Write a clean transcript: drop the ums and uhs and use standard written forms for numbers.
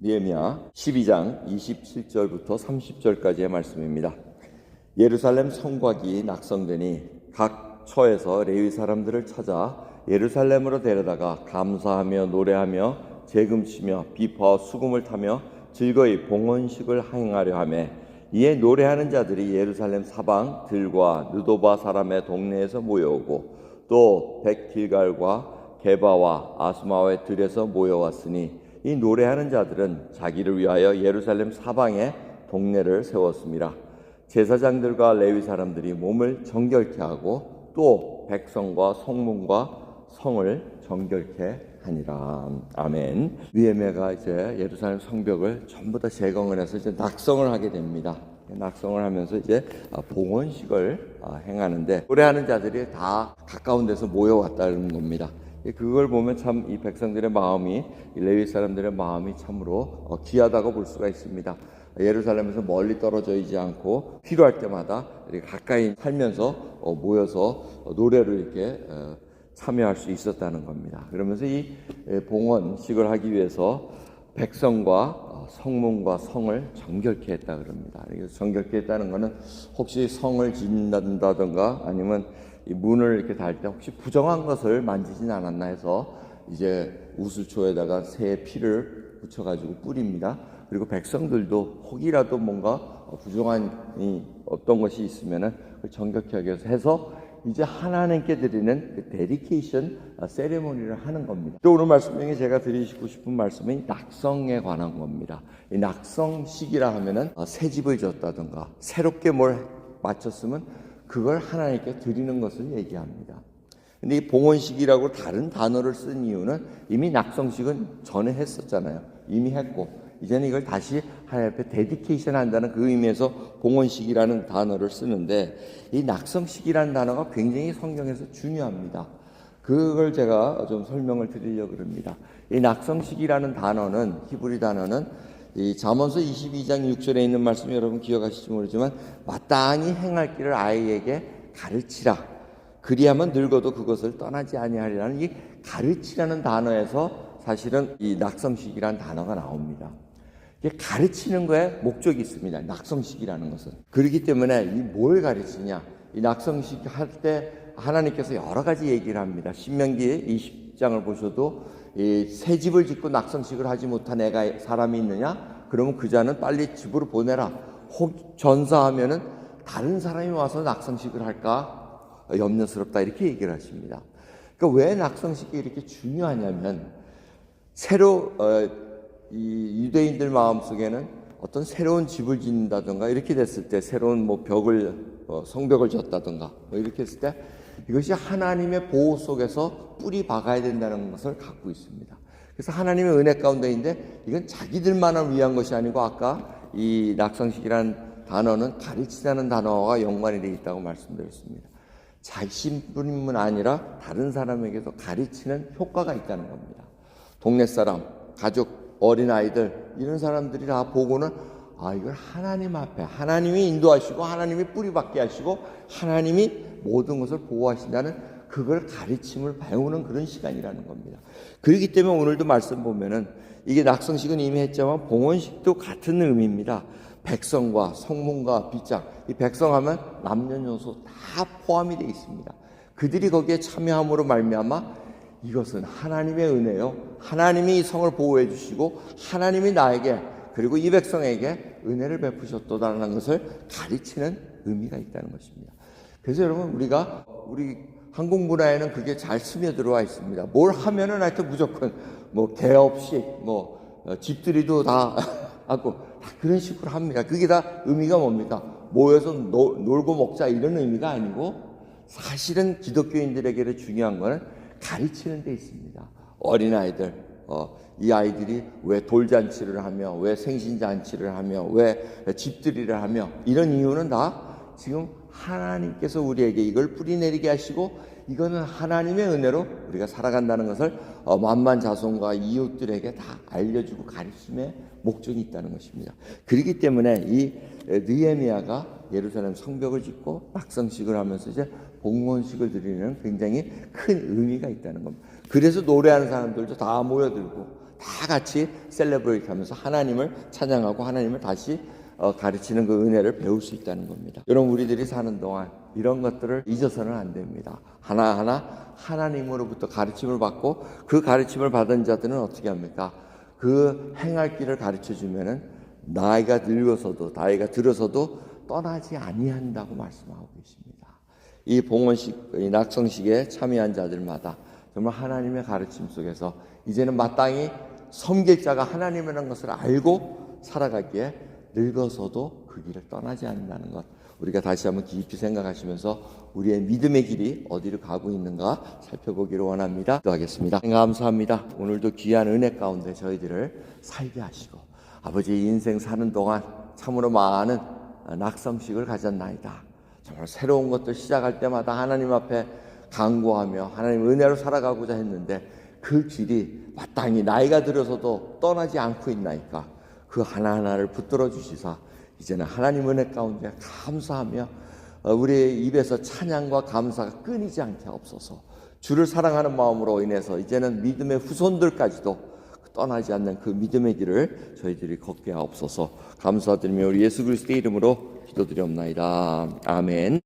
느헤미야 12장 27절부터 30절까지의 말씀입니다. 예루살렘 성곽이 낙성되니 각 처에서 레위 사람들을 찾아 예루살렘으로 데려다가 감사하며 노래하며 재금치며 비파와 수금을 타며 즐거이 봉헌식을 행하려 하며, 이에 노래하는 자들이 예루살렘 사방 들과 느도바 사람의 동네에서 모여오고 또 백길갈과 게바와 아스마와의 들에서 모여왔으니, 이 노래하는 자들은 자기를 위하여 예루살렘 사방에 동네를 세웠습니다. 제사장들과 레위 사람들이 몸을 정결케 하고 또 백성과 성문과 성을 정결케 하니라. 아멘. 느헤미야가 이제 예루살렘 성벽을 전부 다 재건을 해서 이제 낙성을 하게 됩니다. 낙성을 하면서 이제 봉헌식을 행하는데, 노래하는 자들이 다 가까운 데서 모여왔다는 겁니다. 그걸 보면 참 이 백성들의 마음이, 레위 사람들의 마음이 참으로 귀하다고 볼 수가 있습니다. 예루살렘에서 멀리 떨어져 있지 않고 필요할 때마다 이렇게 가까이 살면서 모여서 노래를 이렇게 참여할 수 있었다는 겁니다. 그러면서 이 봉헌식을 하기 위해서 백성과 성문과 성을 정결케 했다 그럽니다. 정결케 했다는 것은 혹시 성을 짓는다든가 아니면 이 문을 이렇게 달 때 혹시 부정한 것을 만지진 않았나 해서 이제 우슬초에다가 새의 피를 붙여가지고 뿌립니다. 그리고 백성들도 혹이라도 뭔가 부정한 어떤 것이 있으면은 정결케 하기 위해서 해서 이제 하나님께 드리는 그 데디케이션 세레모니를 하는 겁니다. 또 오늘 말씀 중에 제가 드리고 싶은 말씀은 낙성에 관한 겁니다. 이 낙성식이라 하면은 새 집을 졌다든가 새롭게 뭘 마쳤으면 그걸 하나님께 드리는 것을 얘기합니다. 근데 이 봉헌식이라고 다른 단어를 쓴 이유는 이미 낙성식은 전에 했었잖아요. 이미 했고 이제는 이걸 다시 하나님 앞에 데디케이션 한다는 그 의미에서 봉헌식이라는 단어를 쓰는데, 이 낙성식이라는 단어가 굉장히 성경에서 중요합니다. 그걸 제가 좀 설명을 드리려고 합니다. 이 낙성식이라는 단어는, 히브리 단어는 이 잠언서 22장 6절에 있는 말씀 여러분 기억하실지 모르지만, 마땅히 행할 길을 아이에게 가르치라. 그리하면 늙어도 그것을 떠나지 아니하리라는 이 가르치라는 단어에서 사실은 이 낙성식이라는 단어가 나옵니다. 이게 가르치는 거에 목적이 있습니다. 낙성식이라는 것은. 그렇기 때문에 이 뭘 가르치냐? 이 낙성식 할 때 하나님께서 여러 가지 얘기를 합니다. 신명기 20장을 보셔도 이 새 집을 짓고 낙성식을 하지 못한 애가 사람이 있느냐? 그러면 그 자는 빨리 집으로 보내라. 혹 전사하면은 다른 사람이 와서 낙성식을 할까 염려스럽다, 이렇게 얘기를 하십니다. 그러니까 왜 낙성식이 이렇게 중요하냐면, 새로 이 유대인들 마음속에는 어떤 새로운 집을 짓는다든가 이렇게 됐을 때, 새로운 뭐 벽을 성벽을 졌다든가 뭐 이렇게 했을 때 이것이 하나님의 보호 속에서 뿌리 박아야 된다는 것을 갖고 있습니다. 그래서 하나님의 은혜 가운데인데, 이건 자기들만을 위한 것이 아니고 아까 이 낙성식이라는 단어는 가르치라는 단어와 연관이 되어 있다고 말씀드렸습니다. 자신뿐만 아니라 다른 사람에게도 가르치는 효과가 있다는 겁니다. 동네 사람, 가족, 어린아이들 이런 사람들이 다 보고는 이걸 하나님 앞에 하나님이 인도하시고 하나님이 뿌리박게 하시고 하나님이 모든 것을 보호하신다는 그걸 가르침을 배우는 그런 시간이라는 겁니다. 그렇기 때문에 오늘도 말씀 보면은 이게 낙성식은 이미 했지만 봉헌식도 같은 의미입니다. 백성과 성문과 빗장, 이 백성하면 남녀노소 다 포함이 되어 있습니다. 그들이 거기에 참여함으로 말미암아 이것은 하나님의 은혜요, 하나님이 이 성을 보호해 주시고 하나님이 나에게 그리고 이 백성에게 은혜를 베푸셨다는 것을 가르치는 의미가 있다는 것입니다. 그래서 여러분, 우리 한국 문화에는 그게 잘 스며들어와 있습니다. 뭘 하면은 하여튼 무조건 뭐 개업식, 집들이도 다 하고 그런 식으로 합니다. 그게 다 의미가 뭡니까? 모여서 놀고 먹자 이런 의미가 아니고, 사실은 기독교인들에게 중요한 거는 가르치는 데 있습니다. 어린아이들, 이 아이들이 왜 돌잔치를 하며, 왜 생신잔치를 하며, 왜 집들이를 하며, 이런 이유는 다 지금 하나님께서 우리에게 이걸 뿌리내리게 하시고, 이거는 하나님의 은혜로 우리가 살아간다는 것을 만만자손과 이웃들에게 다 알려주고 가르침의 목적이 있다는 것입니다. 그렇기 때문에 이 느헤미야가 예루살렘 성벽을 짓고 낙성식을 하면서 이제 봉헌식을 드리는 굉장히 큰 의미가 있다는 겁니다. 그래서 노래하는 사람들도 다 모여들고 다 같이 셀레브레이트 하면서 하나님을 찬양하고 하나님을 다시 가르치는 그 은혜를 배울 수 있다는 겁니다. 여러분, 우리들이 사는 동안 이런 것들을 잊어서는 안 됩니다. 하나하나 하나님으로부터 가르침을 받고 그 가르침을 받은 자들은 어떻게 합니까? 그 행할 길을 가르쳐 주면은 나이가 늙어서도 나이가 들어서도 떠나지 아니한다고 말씀하고 계십니다. 이 봉헌식, 이 낙성식에 참여한 자들마다 정말 하나님의 가르침 속에서 이제는 마땅히 섬길 자가 하나님이라는 것을 알고 살아가기에 늙어서도 그 길을 떠나지 않는다는 것, 우리가 다시 한번 깊이 생각하시면서 우리의 믿음의 길이 어디로 가고 있는가 살펴보기를 원합니다. 기도하겠습니다. 감사합니다. 오늘도 귀한 은혜 가운데 저희들을 살게 하시고 아버지 인생 사는 동안 참으로 많은 낙성식을 가졌나이다. 정말 새로운 것들 시작할 때마다 하나님 앞에 간구하며 하나님 은혜로 살아가고자 했는데 그 길이 마땅히 나이가 들어서도 떠나지 않고 있나이까 그 하나하나를 붙들어 주시사 이제는 하나님 은혜 가운데 감사하며 우리의 입에서 찬양과 감사가 끊이지 않게 없어서 주를 사랑하는 마음으로 인해서 이제는 믿음의 후손들까지도 떠나지 않는 그 믿음의 길을 저희들이 걷게 하옵소서. 감사드리며 우리 예수 그리스도의 이름으로 기도드리옵나이다. 아멘.